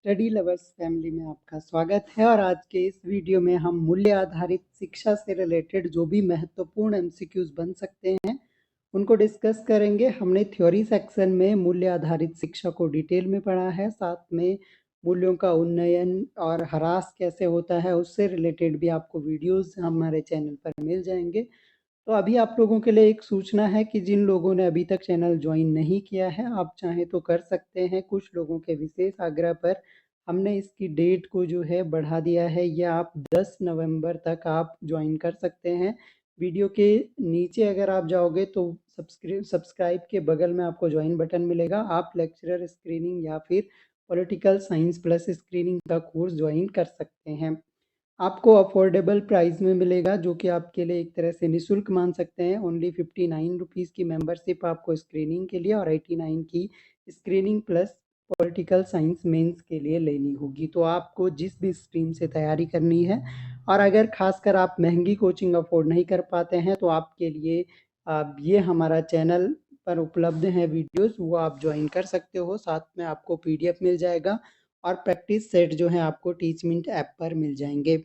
Study lovers family में आपका स्वागत है। और आज के इस वीडियो में हम मूल्य आधारित शिक्षा से रिलेटेड जो भी महत्वपूर्ण एमसीक्यूज बन सकते हैं उनको डिस्कस करेंगे। हमने थ्योरी सेक्शन में मूल्य आधारित शिक्षा को डिटेल में पढ़ा है, साथ में मूल्यों का उन्नयन और ह्रास कैसे होता है उससे रिलेटेड भी आपको वीडियोस हमारे चैनल पर मिल जाएंगे। तो अभी आप लोगों के लिए एक सूचना है कि जिन लोगों ने अभी तक चैनल ज्वाइन नहीं किया है, आप चाहें तो कर सकते हैं। कुछ लोगों के विशेष आग्रह पर हमने इसकी डेट को जो है बढ़ा दिया है, या आप 10 नवंबर तक आप ज्वाइन कर सकते हैं। वीडियो के नीचे अगर आप जाओगे तो सब्सक्राइब के बगल में आपको ज्वाइन बटन मिलेगा। आप लेक्चरर स्क्रीनिंग या फिर पॉलिटिकल साइंस प्लस स्क्रीनिंग का कोर्स ज्वाइन कर सकते हैं। आपको अफोर्डेबल प्राइस में मिलेगा, जो कि आपके लिए एक तरह से निःशुल्क मान सकते हैं। ओनली 59 रुपीज़ की मेंबरशिप आपको स्क्रीनिंग के लिए और 89 की screening plus political science mains के लिए लेनी होगी। तो आपको जिस भी स्ट्रीम से तैयारी करनी है, और अगर खासकर आप महंगी कोचिंग अफोर्ड नहीं कर पाते हैं, तो आपके लिए ये हमारा चैनल पर उपलब्ध है वीडियोस, वो आप ज्वाइन कर सकते हो। साथ में आपको पीडीएफ मिल जाएगा और प्रैक्टिस सेट जो है आपको टीचमिंट ऐप पर मिल जाएंगे।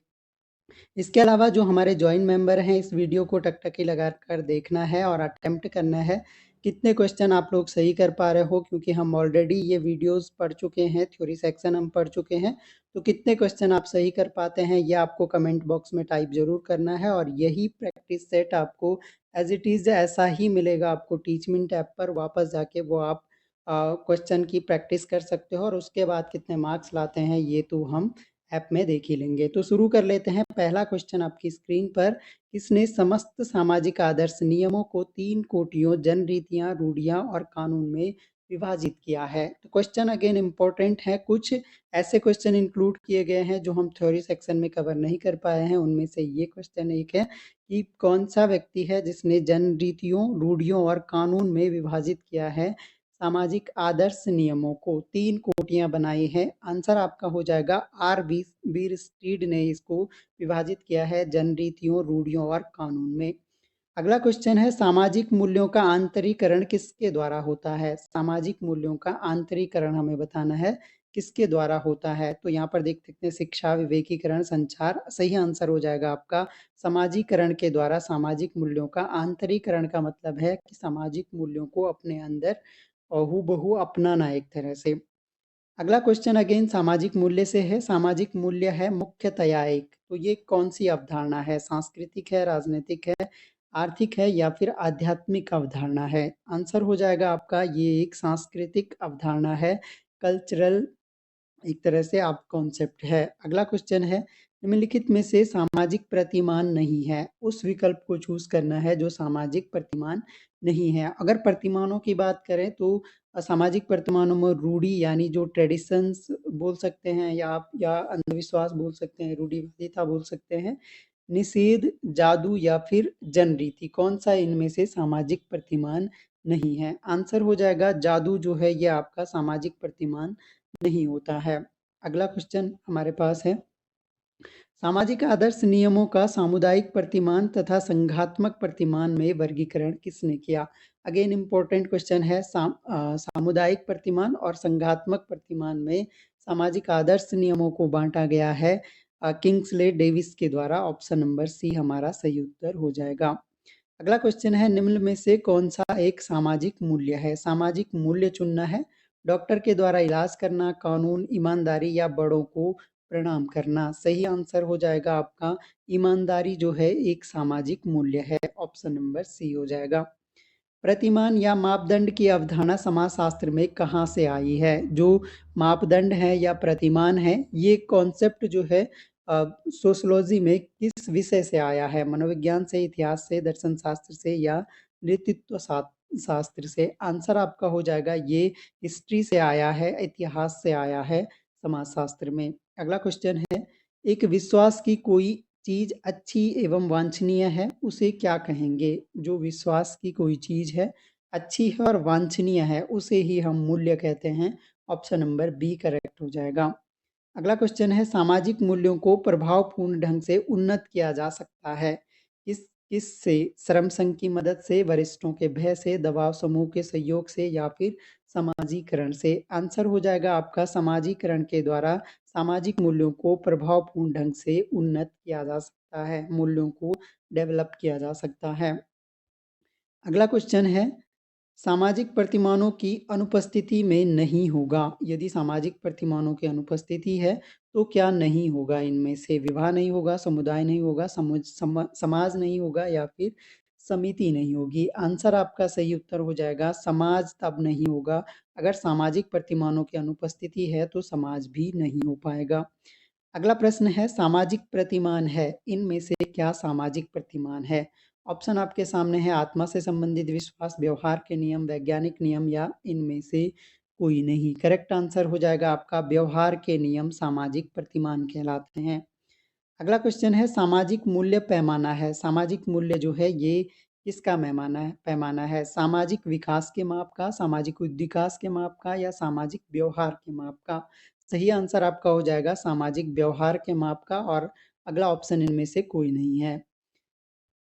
इसके अलावा जो हमारे ज्वाइन मेंबर हैं, इस वीडियो को टकटकी लगा कर देखना है और अटेम्प्ट करना है कितने क्वेश्चन आप लोग सही कर पा रहे हो, क्योंकि हम ऑलरेडी ये वीडियोस पढ़ चुके हैं, थ्योरी सेक्शन हम पढ़ चुके हैं। तो कितने क्वेश्चन आप सही कर पाते हैं ये आपको कमेंट बॉक्स में टाइप जरूर करना है। और यही प्रैक्टिस सेट आपको एज इट इज़ ऐसा ही मिलेगा आपको टीचमिंट ऐप पर। वापस जाके वो आप क्वेश्चन की प्रैक्टिस कर सकते हो, और उसके बाद कितने मार्क्स लाते हैं ये तो हम ऐप में देख ही लेंगे। तो शुरू कर लेते हैं। पहला क्वेश्चन आपकी स्क्रीन पर, किसने समस्त सामाजिक आदर्श नियमों को 3 कोटियों जन रीतियां, रूढ़ियां और कानून में विभाजित किया है? तो क्वेश्चन अगेन इंपॉर्टेंट है। कुछ ऐसे क्वेश्चन इंक्लूड किए गए हैं जो हम थ्योरी सेक्शन में कवर नहीं कर पाए हैं। उनमें से ये क्वेश्चन एक है कि कौन सा व्यक्ति है जिसने जन रीतियों, रूढ़ियों और कानून में विभाजित किया है सामाजिक आदर्श नियमों को? 3 कोटियां बनाई हैं। आंसर आपका हो जाएगा आर वीर स्टीड ने इसको विभाजित किया है जन रीतियों, रूढ़ियों और कानून में। अगला क्वेश्चन है, सामाजिक मूल्यों का आंतरीकरण किसके द्वारा होता है? सामाजिक मूल्यों का आंतरीकरण हमें बताना है किसके द्वारा होता है। तो यहाँ पर देख सकते हैं शिक्षा, विवेकीकरण, संचार। सही आंसर हो जाएगा आपका समाजीकरण के द्वारा। सामाजिक मूल्यों का आंतरीकरण का मतलब है कि सामाजिक मूल्यों को अपने अंदर हूबहू अपनाना एक तरह से। अगला क्वेश्चन अगेन सामाजिक मूल्य से है। सामाजिक मूल्य है मुख्यतया एक, तो ये कौन सी अवधारणा है? सांस्कृतिक है, राजनीतिक है, आर्थिक है या फिर आध्यात्मिक अवधारणा है? आंसर हो जाएगा आपका ये एक सांस्कृतिक अवधारणा है, कल्चरल एक तरह से आप कॉन्सेप्ट है। अगला क्वेश्चन है, निम्नलिखित में से सामाजिक प्रतिमान नहीं है। उस विकल्प को चूज करना है जो सामाजिक प्रतिमान नहीं है। अगर प्रतिमानों की बात करें तो सामाजिक प्रतिमानों में रूढ़ी यानी जो ट्रेडिशंस बोल सकते हैं, या आप या अंधविश्वास बोल सकते हैं, रूढ़िवादिता बोल सकते हैं, निषेध, जादू या फिर जनरीति, कौन सा इनमें से सामाजिक प्रतिमान नहीं है? आंसर हो जाएगा जादू जो है ये आपका सामाजिक प्रतिमान नहीं होता है। अगला क्वेश्चन हमारे पास है, सामाजिक आदर्श नियमों का सामुदायिक प्रतिमान तथा संघात्मक प्रतिमान में वर्गीकरण किसने किया? अगेन इंपॉर्टेंट क्वेश्चन है। सामुदायिक प्रतिमान और संघात्मक प्रतिमान में सामाजिक आदर्श नियमों को बांटा गया है किंग्सले डेविस के द्वारा। ऑप्शन नंबर सी हमारा सही उत्तर हो जाएगा। अगला क्वेश्चन है, निम्न में से कौन सा एक सामाजिक मूल्य है? सामाजिक मूल्य चुनना है। डॉक्टर के द्वारा इलाज करना, कानून, ईमानदारी या बड़ों को प्रणाम करना। सही आंसर हो जाएगा आपका ईमानदारी जो है एक सामाजिक मूल्य है। ऑप्शन नंबर सी हो जाएगा। प्रतिमान या मापदंड की अवधारणा समाजशास्त्र में कहाँ से आई है? जो मापदंड है या प्रतिमान है, ये कॉन्सेप्ट जो है सोशोलॉजी में किस विषय से आया है? मनोविज्ञान से, इतिहास से, दर्शन शास्त्र से या नृतत्व शास्त्र से? आंसर आपका हो जाएगा ये हिस्ट्री से आया है, इतिहास से आया है समाजशास्त्र में। अगला क्वेश्चन है, एक विश्वास की कोई चीज अच्छी एवं वांछनीय है उसे क्या कहेंगे? जो विश्वास की कोई चीज है, अच्छी है और वांछनीय है, उसे ही हम मूल्य कहते हैं। ऑप्शन नंबर बी करेक्ट हो जाएगा। अगला क्वेश्चन है, सामाजिक मूल्यों को प्रभावपूर्ण ढंग से उन्नत किया जा सकता है किससे? श्रम संघ की मदद से, वरिष्ठों के भय से, दबाव समूह के सहयोग से या फिर समाजीकरण से। आंसर हो जाएगा आपका समाजीकरण के द्वारा सामाजिक मूल्यों को प्रभावपूर्ण ढंग से उन्नत किया जा सकता है, मूल्यों को डेवलप किया जा सकता है। अगला क्वेश्चन है, सामाजिक प्रतिमानों की अनुपस्थिति में नहीं होगा। यदि सामाजिक प्रतिमानों की अनुपस्थिति है तो क्या नहीं होगा? इनमें से विवाह नहीं होगा, समुदाय नहीं होगा, समाज नहीं होगा या फिर समिति नहीं होगी। आंसर आपका सही उत्तर हो जाएगा समाज तब नहीं होगा। अगर सामाजिक प्रतिमानों की अनुपस्थिति है तो समाज भी नहीं हो पाएगा। अगला प्रश्न है, सामाजिक प्रतिमान है, इनमें से क्या सामाजिक प्रतिमान है? ऑप्शन आपके सामने है, आत्मा से संबंधित विश्वास, व्यवहार के नियम, वैज्ञानिक नियम या इनमें से कोई नहीं। करेक्ट आंसर हो जाएगा आपका व्यवहार के नियम सामाजिक प्रतिमान कहलाते हैं। अगला क्वेश्चन है, सामाजिक मूल्य पैमाना है। सामाजिक मूल्य जो है ये किसका पैमाना है? सामाजिक विकास के माप का, सामाजिक विकास के माप का या सामाजिक व्यवहार के माप का? सही आंसर आपका हो जाएगा सामाजिक व्यवहार के माप का और अगला ऑप्शन इनमें से कोई नहीं है।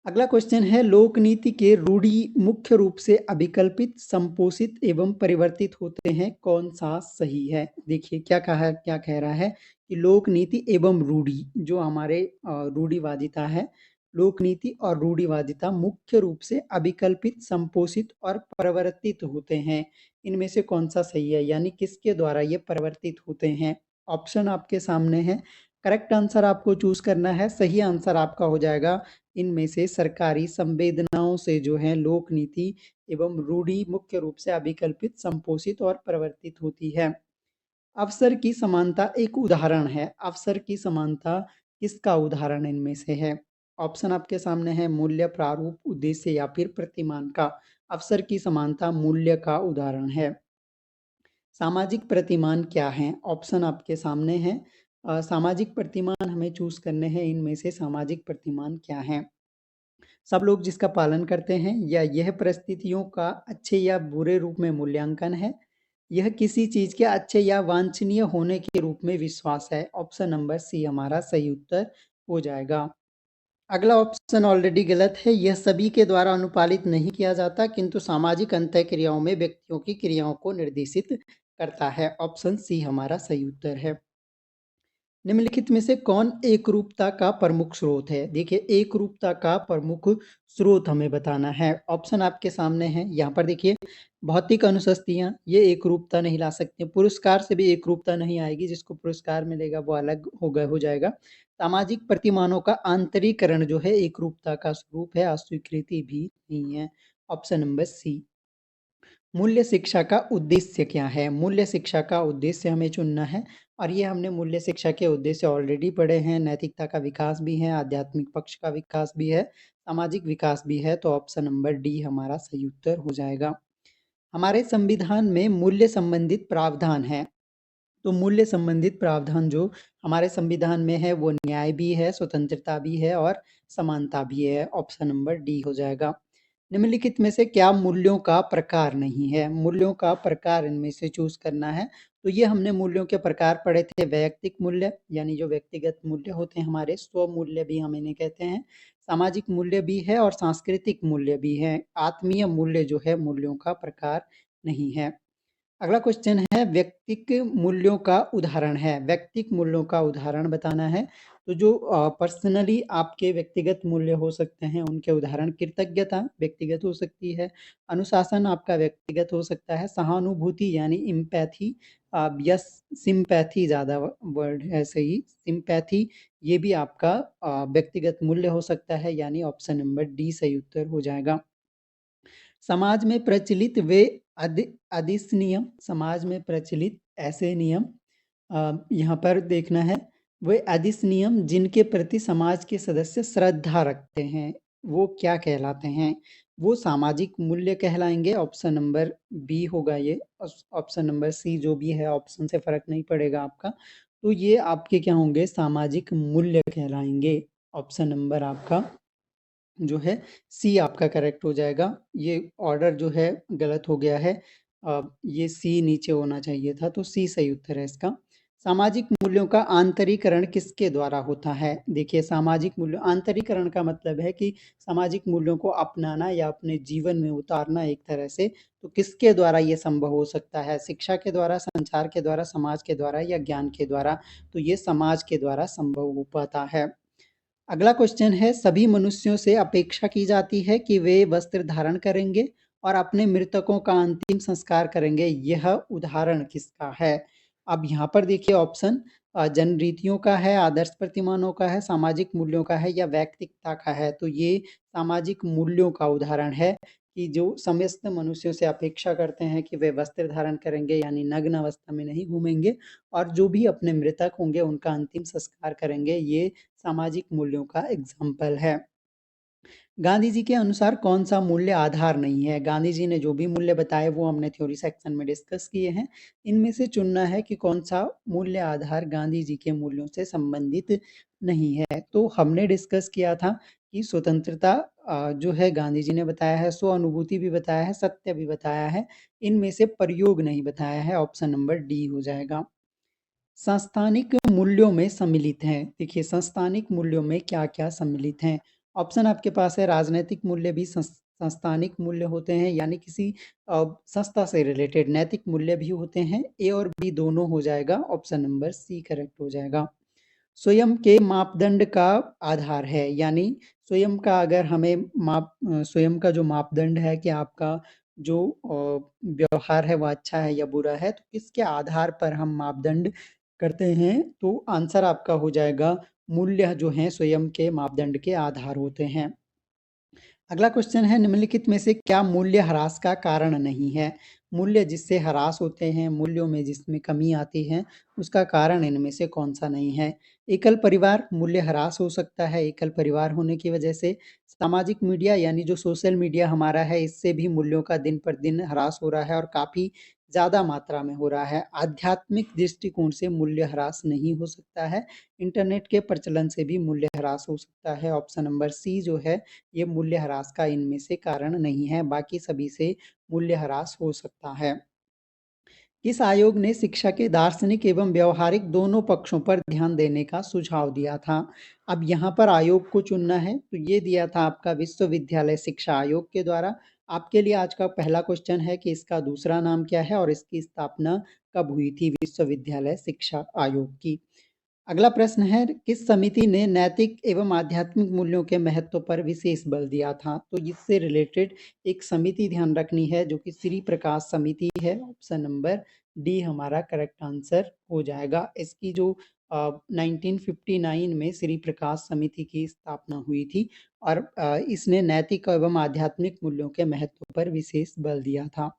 अगला क्वेश्चन है, लोकनीति के रूढ़ि मुख्य रूप से अभिकल्पित, संपोषित एवं परिवर्तित होते हैं, कौन सा सही है? देखिए क्या कह रहा है कि लोकनीति एवं रूढ़ि जो हमारे रूढ़िवादिता है, लोकनीति और रूढ़िवादिता मुख्य रूप से अभिकल्पित, संपोषित और परिवर्तित होते हैं। इनमें से कौन सा सही है, यानी किसके द्वारा ये परिवर्तित होते हैं? ऑप्शन आपके सामने है, करेक्ट आंसर आपको चूज करना है। सही आंसर आपका हो जाएगा इनमें से सरकारी संवेदनाओं से जो है लोक नीति एवं रूढ़ि मुख्य रूप से अभिकल्पित, संपोषित और परिवर्तित होती है। अवसर की समानता एक उदाहरण है। अवसर की समानता किसका उदाहरण इनमें से है? ऑप्शन आपके सामने है, मूल्य, प्रारूप, उद्देश्य या फिर प्रतिमान का। अवसर की समानता मूल्य का उदाहरण है। सामाजिक प्रतिमान क्या है? ऑप्शन आपके सामने है। सामाजिक प्रतिमान हमें चूज करने हैं, इनमें से सामाजिक प्रतिमान क्या है? सब लोग जिसका पालन करते हैं, या यह परिस्थितियों का अच्छे या बुरे रूप में मूल्यांकन है, यह किसी चीज के अच्छे या वांछनीय होने के रूप में विश्वास है। ऑप्शन नंबर सी हमारा सही उत्तर हो जाएगा। अगला ऑप्शन ऑलरेडी गलत है, यह सभी के द्वारा अनुपालित नहीं किया जाता किंतु सामाजिक अंतः क्रियाओं में व्यक्तियों की क्रियाओं को निर्देशित करता है। ऑप्शन सी हमारा सही उत्तर है। निम्नलिखित में से कौन एकरूपता का प्रमुख स्रोत है? देखिए एकरूपता का प्रमुख स्रोत हमें बताना है। ऑप्शन आपके सामने है, यहाँ पर देखिए भौतिक अनुशस्तियां ये एकरूपता नहीं ला सकते, पुरस्कार से भी एकरूपता नहीं आएगी, जिसको पुरस्कार मिलेगा वो अलग हो जाएगा। सामाजिक प्रतिमानों का आंतरीकरण जो है एकरूपता का स्वरूप है, अस्वीकृति भी नहीं है। Option number C. मूल्य शिक्षा का उद्देश्य क्या है? मूल्य शिक्षा का उद्देश्य हमें चुनना है और ये हमने मूल्य शिक्षा के उद्देश्य ऑलरेडी पढ़े हैं। नैतिकता का विकास भी है, आध्यात्मिक पक्ष का विकास भी है, सामाजिक विकास भी है, तो ऑप्शन नंबर डी हमारा सही उत्तर हो जाएगा। हमारे संविधान में मूल्य संबंधित प्रावधान है, तो मूल्य संबंधित प्रावधान जो हमारे संविधान में है वो न्याय भी है, स्वतंत्रता भी है और समानता भी है। ऑप्शन नंबर डी हो जाएगा। निम्नलिखित में से क्या मूल्यों का प्रकार नहीं है? मूल्यों का प्रकार इनमें से चूज करना है। तो ये हमने मूल्यों के प्रकार पढ़े थे, वैयक्तिक मूल्य यानी जो व्यक्तिगत मूल्य होते हैं हमारे, स्व मूल्य भी हम इन्हें कहते हैं, सामाजिक मूल्य भी है और सांस्कृतिक मूल्य भी है। आत्मीय मूल्य जो है मूल्यों का प्रकार नहीं है। अगला क्वेश्चन है, व्यक्तिक मूल्यों का उदाहरण है। व्यक्तिक मूल्यों का उदाहरण बताना है। तो जो पर्सनली आपके व्यक्तिगत मूल्य हो सकते हैं उनके उदाहरण, कृतज्ञता व्यक्तिगत हो सकती है, अनुशासन आपका व्यक्तिगत हो सकता है, सहानुभूति यानी इम्पैथी या सिंपैथी ज़्यादा वर्ड है सही, सिंपैथी ये भी आपका व्यक्तिगत मूल्य हो सकता है, यानी ऑप्शन नंबर डी सही उत्तर हो जाएगा। समाज में प्रचलित वे अधिस नियम, समाज में प्रचलित ऐसे नियम यहाँ पर देखना है, वे अधिस नियम जिनके प्रति समाज के सदस्य श्रद्धा रखते हैं वो क्या कहलाते हैं? वो सामाजिक मूल्य कहलाएंगे। ऑप्शन नंबर बी होगा ये। ऑप्शन नंबर सी जो भी है, ऑप्शन से फर्क नहीं पड़ेगा आपका, तो ये आपके क्या होंगे? सामाजिक मूल्य कहलाएंगे। ऑप्शन नंबर आपका जो है सी आपका करेक्ट हो जाएगा। ये ऑर्डर जो है गलत हो गया है, ये सी नीचे होना चाहिए था, तो सी सही उत्तर है इसका। सामाजिक मूल्यों का आंतरीकरण किसके द्वारा होता है? देखिए, सामाजिक मूल्य आंतरीकरण का मतलब है कि सामाजिक मूल्यों को अपनाना या अपने जीवन में उतारना एक तरह से। तो किसके द्वारा ये संभव हो सकता है? शिक्षा के द्वारा, संचार के द्वारा, समाज के द्वारा या ज्ञान के द्वारा? तो ये समाज के द्वारा संभव हो पाता है। अगला क्वेश्चन है, सभी मनुष्यों से अपेक्षा की जाती है कि वे वस्त्र धारण करेंगे और अपने मृतकों का अंतिम संस्कार करेंगे। यह उदाहरण किसका है? अब यहाँ पर देखिए ऑप्शन जन रीतियों का है, आदर्श प्रतिमानों का है, सामाजिक मूल्यों का है या व्यक्तिकता का है। तो ये सामाजिक मूल्यों का उदाहरण है कि जो समस्त मनुष्यों से अपेक्षा करते हैं कि वे वस्त्र धारण करेंगे, यानी नग्न अवस्था में नहीं घूमेंगे, और जो भी अपने मृतक होंगे उनका अंतिम संस्कार करेंगे। ये सामाजिक मूल्यों का एग्जाम्पल है। गांधी जी के अनुसार कौन सा मूल्य आधार नहीं है? गांधी जी ने जो भी मूल्य बताए वो हमने थ्योरी सेक्शन में डिस्कस किए हैं। इनमें से चुनना है कि कौन सा मूल्य आधार गांधी जी के मूल्यों से संबंधित नहीं है। तो हमने डिस्कस किया था कि स्वतंत्रता जो है गांधी जी ने बताया है, स्व अनुभूति भी बताया है, सत्य भी बताया है। इनमें से प्रयोग नहीं बताया है। ऑप्शन नंबर डी हो जाएगा। संस्थानिक मूल्यों में सम्मिलित हैं। देखिए, संस्थानिक मूल्यों में क्या-क्या सम्मिलित हैं? ऑप्शन आपके पास है, राजनैतिक मूल्य भी संस्थानिक मूल्य होते हैं, यानी किसी संस्था से रिलेटेड। नैतिक मूल्य भी होते हैं। ए और बी दोनों हो जाएगा। ऑप्शन नंबर सी करेक्ट हो जाएगा। स्वयं के मापदंड का आधार है, यानी स्वयं का अगर हमें स्वयं का जो मापदंड है कि आपका जो व्यवहार है वो अच्छा है या बुरा है, तो किसके आधार पर हम मापदंड करते हैं? तो आंसर आपका हो जाएगा, मूल्य जो हैं स्वयं के मापदंड के आधार होते हैं। अगला क्वेश्चन है, निम्नलिखित में से क्या मूल्य ह्रास का कारण नहीं है? मूल्य जिससे ह्रास होते हैं, मूल्यों में जिसमें कमी आती है, उसका कारण इनमें से कौन सा नहीं है? एकल परिवार मूल्य ह्रास हो सकता है। एकल परिवार होने की वजह से सामाजिक मीडिया, यानी जो सोशल मीडिया हमारा है, इससे भी मूल्यों का दिन पर दिन ह्रास हो रहा है और काफ़ी ज़्यादा मात्रा में हो रहा है। आध्यात्मिक दृष्टिकोण से मूल्य ह्रास नहीं हो सकता है। इंटरनेट के प्रचलन से भी मूल्य ह्रास हो सकता है। ऑप्शन नंबर सी जो है, ये मूल्य ह्रास का इनमें से कारण नहीं है। बाकी सभी से मूल्य ह्रास हो सकता है। किस आयोग ने शिक्षा के दार्शनिक एवं व्यवहारिक दोनों पक्षों पर ध्यान देने का सुझाव दिया था? अब यहाँ पर आयोग को चुनना है, तो ये दिया था आपका विश्वविद्यालय शिक्षा आयोग के द्वारा। आपके लिए आज का पहला क्वेश्चन है कि इसका दूसरा नाम क्या है और इसकी स्थापना कब हुई थी विश्वविद्यालय शिक्षा आयोग की? अगला प्रश्न है, किस समिति ने नैतिक एवं आध्यात्मिक मूल्यों के महत्व पर विशेष बल दिया था? तो इससे रिलेटेड एक समिति ध्यान रखनी है, जो कि श्री प्रकाश समिति है। ऑप्शन नंबर डी हमारा करेक्ट आंसर हो जाएगा। इसकी जो 1959 में श्री प्रकाश समिति की स्थापना हुई थी और इसने नैतिक एवं आध्यात्मिक मूल्यों के महत्व पर विशेष बल दिया था।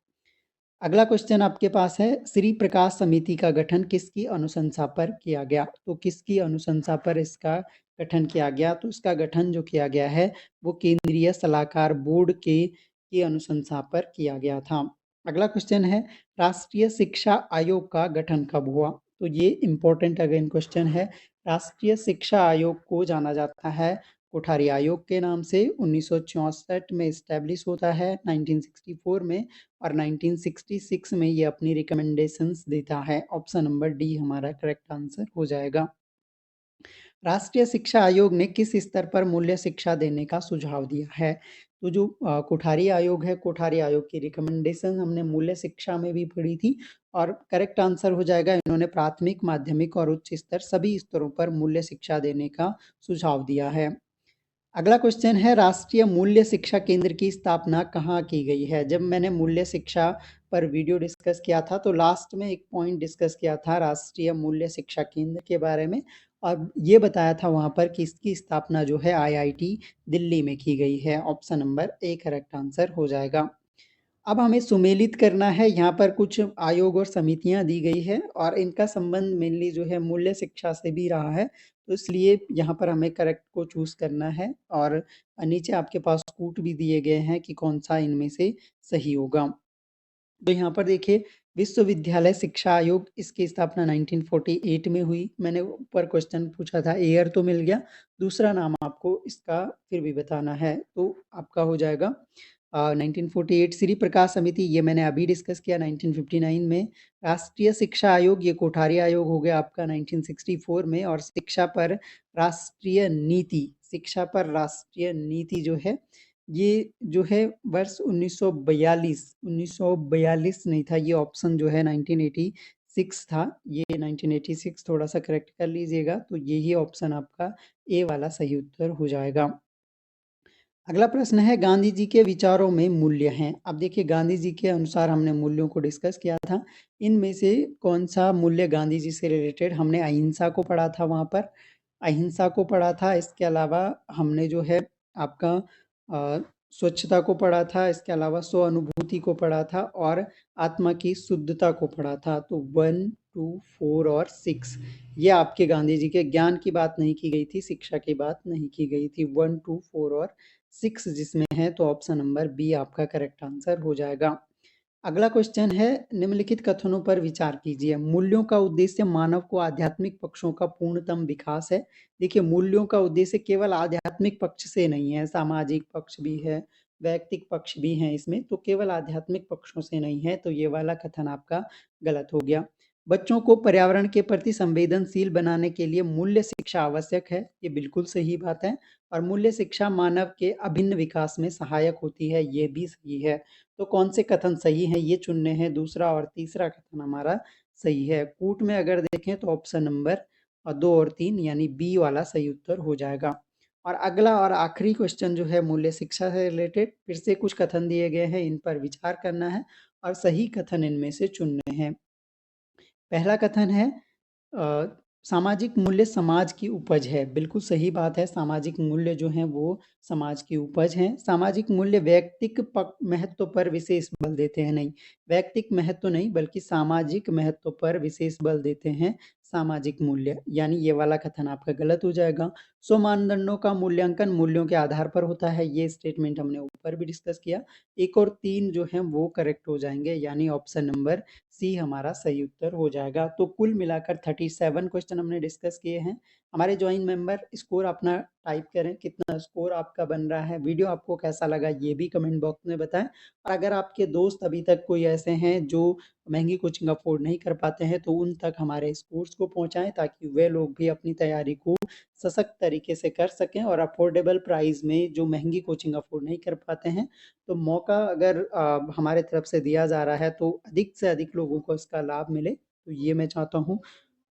अगला क्वेश्चन आपके पास है, श्री प्रकाश समिति का गठन किसकी अनुशंसा पर किया गया? तो किसकी अनुशंसा पर इसका गठन किया गया? तो इसका गठन जो किया गया है वो केंद्रीय सलाहकार बोर्ड के की अनुशंसा पर किया गया था। अगला क्वेश्चन है, राष्ट्रीय शिक्षा आयोग का गठन कब हुआ? तो ये इम्पोर्टेंट अगेन क्वेश्चन है। राष्ट्रीय शिक्षा आयोग को जाना जाता है कोठारी आयोग के नाम से। 1964 में इस्टेब्लिश होता है, 1964 में, और 1966 में ये अपनी रिकमेंडेशंस देता है। ऑप्शन नंबर डी हमारा करेक्ट आंसर हो जाएगा। राष्ट्रीय शिक्षा आयोग ने किस स्तर पर मूल्य शिक्षा देने का सुझाव दिया है? तो जो कोठारी आयोग है, कोठारी आयोग की रिकमेंडेशन हमने मूल्य शिक्षा में भी पढ़ी थी और करेक्ट आंसर हो जाएगा, इन्होंने प्राथमिक, माध्यमिक और उच्च स्तर सभी स्तरों पर मूल्य शिक्षा देने का सुझाव दिया है। अगला क्वेश्चन है, राष्ट्रीय मूल्य शिक्षा केंद्र की स्थापना कहाँ की गई है? जब मैंने मूल्य शिक्षा पर वीडियो डिस्कस किया था तो लास्ट में एक पॉइंट डिस्कस किया था राष्ट्रीय मूल्य शिक्षा केंद्र के बारे में, और ये बताया था वहाँ पर कि इसकी स्थापना जो है आईआईटी दिल्ली में की गई है। Option number A correct answer हो जाएगा। अब हमें सुमेलित करना है, यहाँ पर कुछ आयोग और समितियाँ दी गई है और इनका संबंध मेनली जो है मूल्य शिक्षा से भी रहा है, तो इसलिए यहाँ पर हमें करेक्ट को चूज करना है। और नीचे आपके पास कूट भी दिए गए हैं कि कौन सा इनमें से सही होगा। तो यहाँ पर देखिए, विश्वविद्यालय शिक्षा आयोग, इसकी स्थापना 1948 में हुई। मैंने ऊपर क्वेश्चन पूछा था, ईयर तो मिल गया, दूसरा नाम आपको इसका फिर भी बताना है, तो आपका हो जाएगा 1948 श्री प्रकाश समिति, ये मैंने अभी डिस्कस किया 1959 में। राष्ट्रीय शिक्षा आयोग, ये कोठारी आयोग हो गया आपका 1964 में। और शिक्षा पर राष्ट्रीय नीति, शिक्षा पर राष्ट्रीय नीति जो है ये जो है वर्ष 1942 नहीं था, ये ऑप्शन जो है 1986 था, ये 1986 थोड़ा सा करेक्ट कर लीजिएगा, तो यही ऑप्शन आपका ए वाला सही उत्तर हो जाएगा। अगला प्रश्न है, गांधी जी के विचारों में मूल्य हैं। अब देखिए, गांधी जी के अनुसार हमने मूल्यों को डिस्कस किया था, इनमें से कौन सा मूल्य गांधी जी से रिलेटेड, हमने अहिंसा को पढ़ा था, वहाँ पर अहिंसा को पढ़ा था। इसके अलावा हमने जो है आपका स्वच्छता को पढ़ा था, इसके अलावा स्वानुभूति को पढ़ा था और आत्मा की शुद्धता को पढ़ा था। तो 1, 2, 4 और 6 ये आपके गांधी जी के ज्ञान की बात नहीं की गई थी, शिक्षा की बात नहीं की गई थी। 1, 2, 4 और 6 जिसमें है, तो ऑप्शन नंबर बी आपका करेक्ट आंसर हो जाएगा। अगला क्वेश्चन है, निम्नलिखित कथनों पर विचार कीजिए। मूल्यों का उद्देश्य मानव को आध्यात्मिक पक्षों का पूर्णतम विकास है। देखिए, मूल्यों का उद्देश्य केवल आध्यात्मिक पक्ष से नहीं है, सामाजिक पक्ष भी है, वैयक्तिक पक्ष भी है इसमें, तो केवल आध्यात्मिक पक्षों से नहीं है, तो ये वाला कथन आपका गलत हो गया। बच्चों को पर्यावरण के प्रति संवेदनशील बनाने के लिए मूल्य शिक्षा आवश्यक है, ये बिल्कुल सही बात है। और मूल्य शिक्षा मानव के अभिन्न विकास में सहायक होती है, ये भी सही है। तो कौन से कथन सही हैं ये चुनने हैं, दूसरा और तीसरा कथन हमारा सही है। कूट में अगर देखें तो ऑप्शन नंबर 2 और 3 यानी बी वाला सही उत्तर हो जाएगा। और अगला और आखिरी क्वेश्चन जो है मूल्य शिक्षा से रिलेटेड, फिर से कुछ कथन दिए गए हैं, इन पर विचार करना है और सही कथन इनमें से चुनने हैं। पहला कथन है, अ, सामाजिक मूल्य समाज की उपज है। बिल्कुल सही बात है, सामाजिक मूल्य जो हैं वो समाज की उपज हैं। सामाजिक मूल्य वैयक्तिक महत्व पर विशेष बल देते हैं, नहीं, वैयक्तिक महत्व नहीं बल्कि सामाजिक महत्व पर विशेष बल देते हैं सामाजिक मूल्य, यानी ये वाला कथन आपका गलत हो जाएगा। सो मानदंडों का मूल्यांकन मूल्यों के आधार पर होता है, ये स्टेटमेंट हमने ऊपर भी डिस्कस किया। 1 और 3 जो हैं वो करेक्ट हो जाएंगे, यानी ऑप्शन नंबर सी हमारा सही उत्तर हो जाएगा। तो कुल मिलाकर 37 क्वेश्चन हमने डिस्कस किए हैं। हमारे ज्वाइन मेंबर स्कोर अपना टाइप करें, कितना स्कोर आपका बन रहा है। वीडियो आपको कैसा लगा ये भी कमेंट बॉक्स में बताएं। और अगर आपके दोस्त अभी तक कोई ऐसे हैं जो महंगी कोचिंग अफोर्ड नहीं कर पाते हैं, तो उन तक हमारे इस कोर्स को पहुंचाएं, ताकि वे लोग भी अपनी तैयारी को सशक्त तरीके से कर सकें और अफोर्डेबल प्राइस में जो महंगी कोचिंग अफोर्ड नहीं कर पाते हैं, तो मौका अगर हमारे तरफ से दिया जा रहा है तो अधिक से अधिक लोगों को इसका लाभ मिले, तो ये मैं चाहता हूँ।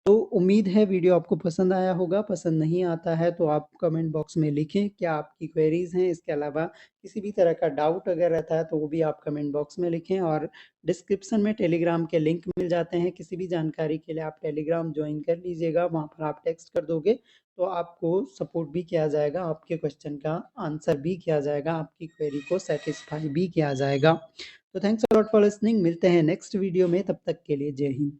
तो उम्मीद है वीडियो आपको पसंद आया होगा। पसंद नहीं आता है तो आप कमेंट बॉक्स में लिखें क्या आपकी क्वेरीज हैं। इसके अलावा किसी भी तरह का डाउट अगर रहता है तो वो भी आप कमेंट बॉक्स में लिखें। और डिस्क्रिप्शन में टेलीग्राम के लिंक मिल जाते हैं, किसी भी जानकारी के लिए आप टेलीग्राम ज्वाइन कर लीजिएगा। वहाँ पर आप टेक्स्ट कर दोगे तो आपको सपोर्ट भी किया जाएगा, आपके क्वेश्चन का आंसर भी किया जाएगा, आपकी क्वेरी को सेटिस्फाई भी किया जाएगा। तो thanks a lot for listening. मिलते हैं नेक्स्ट वीडियो में, तब तक के लिए जय हिंद।